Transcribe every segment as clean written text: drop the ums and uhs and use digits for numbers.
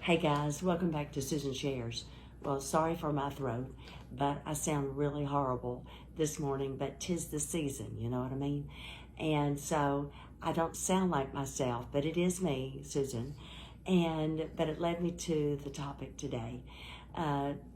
Hey guys, welcome back to Susan Shares. Well, sorry for my throat, but I sound really horrible this morning, but 'tis the season, you know what I mean? And so I don't sound like myself, but it is me, Susan. But it led me to the topic today.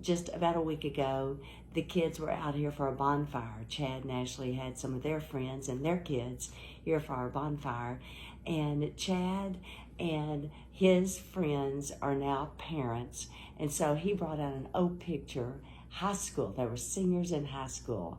Just about a week ago, the kids were out here for a bonfire. Chad and Ashley had some of their friends and their kids here for our bonfire. And Chad and his friends are now parents. And so he brought out an old picture, high school. They were seniors in high school.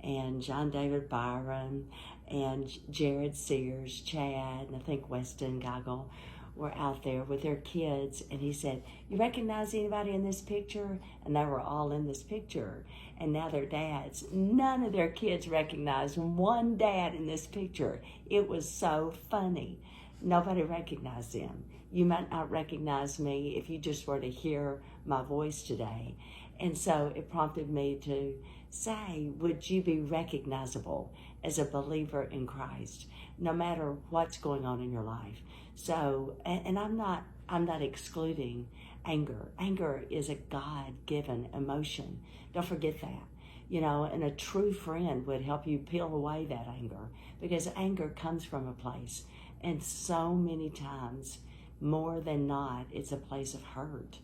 And John David Byron and Jared Sears, Chad, and I think Weston Goggle were out there with their kids, and he said, "You recognize anybody in this picture?" And they were all in this picture, and now they're dads. None of their kids recognized one dad in this picture. It was so funny. Nobody recognized them. You might not recognize me if you just were to hear my voice today. And so it prompted me to say, would you be recognizable as a believer in Christ, no matter what's going on in your life? So, and I'm not excluding anger. Anger is a God-given emotion. Don't forget that. You know, and a true friend would help you peel away that anger, because anger comes from a place. And so many times, more than not, it's a place of hurt.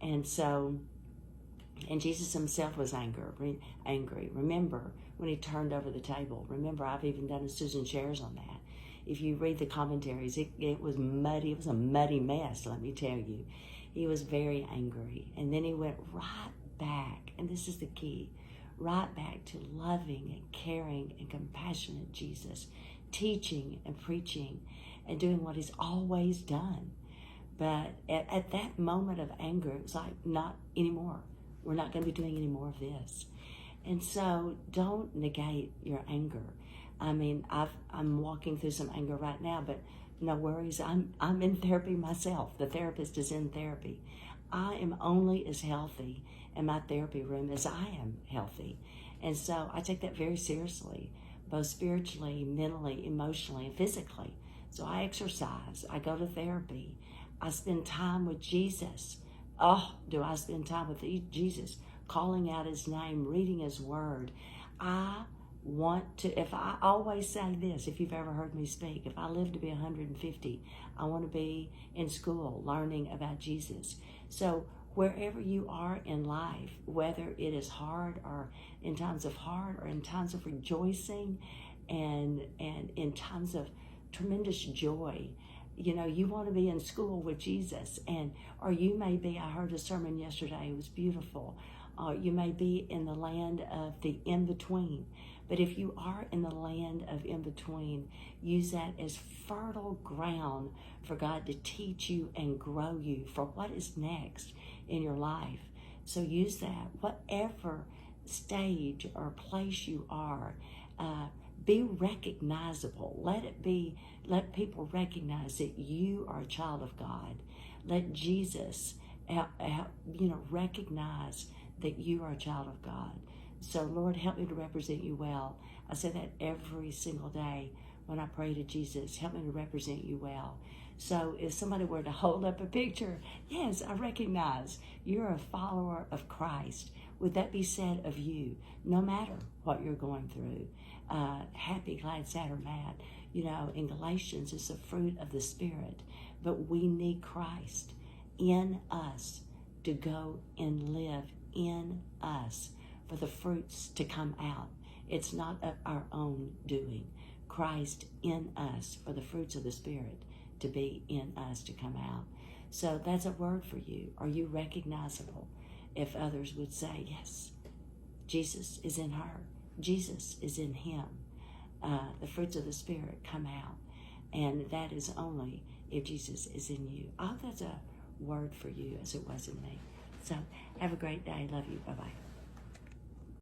And so, and Jesus himself was angry. Remember when he turned over the table. Remember, I've even done a Susan Shares on that. If you read the commentaries, it was muddy. It was a muddy mess, let me tell you. He was very angry. And then he went right back, and this is the key, right back to loving and caring and compassionate Jesus, teaching and preaching and doing what he's always done. But at that moment of anger, it was like, not anymore. We're not going to be doing any more of this. And so don't negate your anger. I mean, I'm walking through some anger right now, but no worries. I'm in therapy myself. The therapist is in therapy. I am only as healthy in my therapy room as I am healthy. And so I take that very seriously, both spiritually, mentally, emotionally, and physically. So I exercise. I go to therapy. I spend time with Jesus. Oh, do I spend time with Jesus, calling out his name, reading his word. I want to, if I always say this, if you've ever heard me speak, if I live to be 150, I want to be in school learning about Jesus. So wherever you are in life, whether it is hard or in times of hard or in times of rejoicing and in times of tremendous joy, you know, you want to be in school with Jesus. Or you may be, I heard a sermon yesterday, it was beautiful. You may be in the land of the in-between. But if you are in the land of in-between, use that as fertile ground for God to teach you and grow you for what is next in your life. So use that, whatever stage or place you are, be recognizable. Let people recognize that you are a child of God. Let Jesus, recognize that you are a child of God. So Lord, help me to represent you well. I say that every single day when I pray to Jesus. Help me to represent you well. So if somebody were to hold up a picture, yes, I recognize you're a follower of Christ. Would that be said of you, no matter what you're going through? Happy, glad, sad, or mad. You know, in Galatians, it's the fruit of the Spirit. But we need Christ in us to go and live in us for the fruits to come out. It's not of our own doing. Christ in us for the fruits of the Spirit to be in us to come out. So that's a word for you. Are you recognizable? If others would say, yes, Jesus is in her. Jesus is in him. The fruits of the Spirit come out. And that is only if Jesus is in you. I hope that's a word for you as it was in me. So have a great day. Love you. Bye-bye.